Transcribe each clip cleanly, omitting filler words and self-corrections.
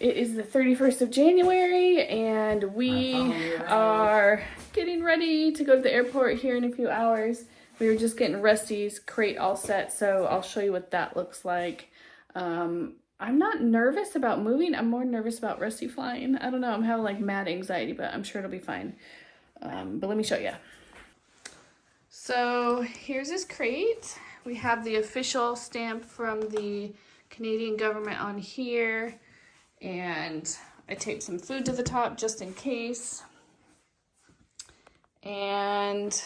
It is the 31st of January and we are getting ready to go to the airport here in a few hours. We were just getting Rusty's crate all set, so I'll show you what that looks like. I'm not nervous about moving. I'm more nervous about Rusty flying. I don't know. I'm having like mad anxiety, but I'm sure it'll be fine. But let me show you. So here's his crate. We have the official stamp from the Canadian government on here. And I taped some food to the top just in case. And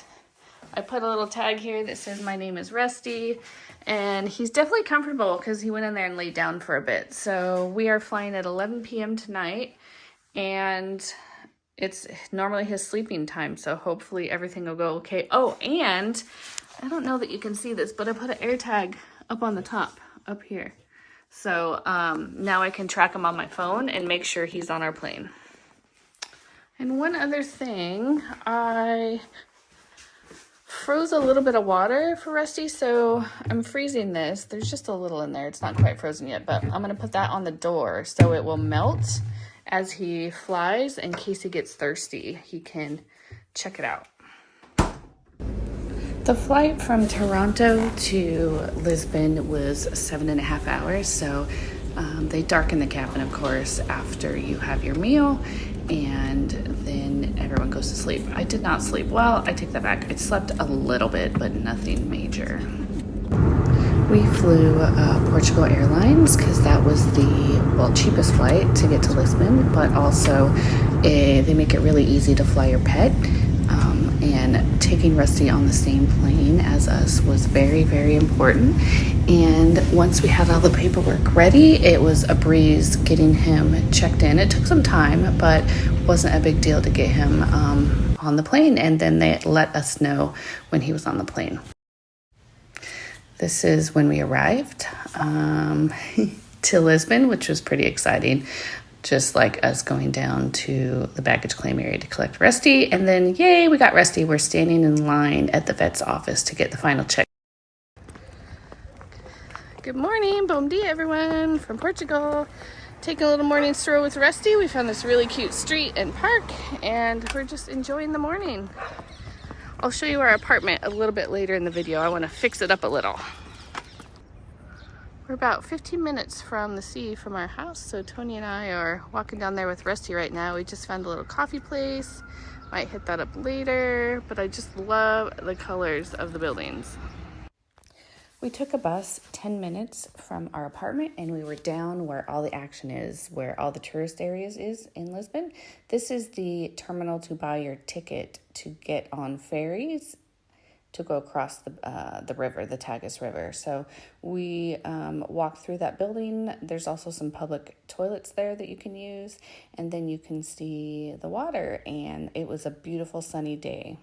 I put a little tag here that says my name is Rusty. And he's definitely comfortable because he went in there and laid down for a bit. So we are flying at 11 p.m. tonight. And it's normally his sleeping time. So hopefully everything will go okay. Oh, and I don't know that you can see this, but I put an air tag up on the top, up here. So now I can track him on my phone and make sure he's on our plane. And one other thing, I froze a little bit of water for Rusty, so I'm freezing this. There's just a little in there. It's not quite frozen yet, but I'm going to put that on the door so it will melt as he flies in case he gets thirsty. He can check it out. The flight from Toronto to Lisbon was 7.5 hours, so they darken the cabin, of course, after you have your meal, and then everyone goes to sleep. I did not sleep well. I take that back. I slept a little bit, but nothing major. We flew Portugal Airlines because that was the cheapest flight to get to Lisbon, but also they make it really easy to fly your pet. And taking Rusty on the same plane as us was very, very important. And once we had all the paperwork ready, it was a breeze getting him checked in. It took some time, but wasn't a big deal to get him on the plane. And then they let us know when he was on the plane. This is when we arrived to Lisbon, which was pretty exciting. Just like us going down to the baggage claim area to collect Rusty. And then, yay, we got Rusty. We're standing in line at the vet's office to get the final check. Good morning. Bom dia, everyone, from Portugal. Taking a little morning stroll with Rusty. We found this really cute street and park, and we're just enjoying the morning. I'll show you our apartment a little bit later in the video. I want to fix it up a little. We're about 15 minutes from the sea from our house, so Tony and I are walking down there with Rusty right now. We just found a little coffee place. Might hit that up later, but I just love the colors of the buildings. We took a bus 10 minutes from our apartment and we were down where all the action is, where all the tourist areas is in Lisbon. This is the terminal to buy your ticket to get on ferries to go across the river, the Tagus River. So we walked through that building. There's also some public toilets there that you can use, and then you can see the water, and it was a beautiful sunny day.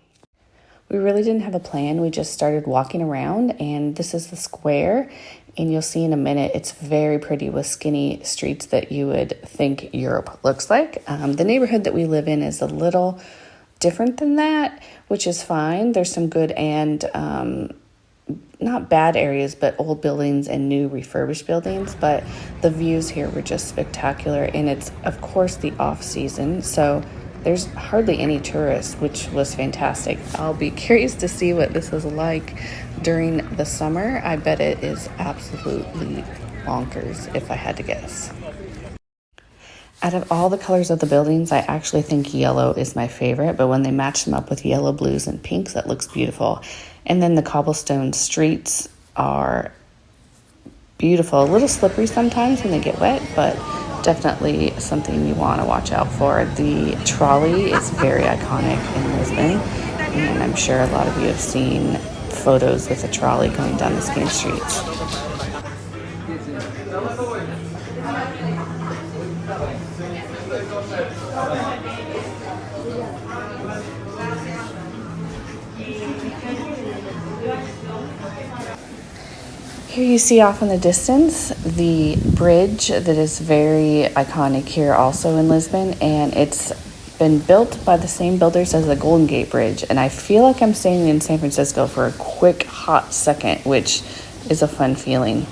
We really didn't have a plan. We just started walking around, and this is the square, and you'll see in a minute it's very pretty with skinny streets that you would think Europe looks like. The neighborhood that we live in is a little different than that, which is fine. There's some good and not bad areas, but old buildings and new refurbished buildings. But the views here were just spectacular, and it's of course the off season, so there's hardly any tourists, which was fantastic. I'll be curious to see what this is like during the summer. I bet it is absolutely bonkers if I had to guess. Out of all the colors of the buildings, I actually think yellow is my favorite, but when they match them up with yellow, blues, and pinks, that looks beautiful. And then the cobblestone streets are beautiful. A little slippery sometimes when they get wet, but definitely something you want to watch out for. The trolley is very iconic in Lisbon, and I'm sure a lot of you have seen photos with a trolley going down the skinny streets. Here you see off in the distance the bridge that is very iconic here also in Lisbon, and it's been built by the same builders as the Golden Gate Bridge, and I feel like I'm staying in San Francisco for a quick hot second, which is a fun feeling.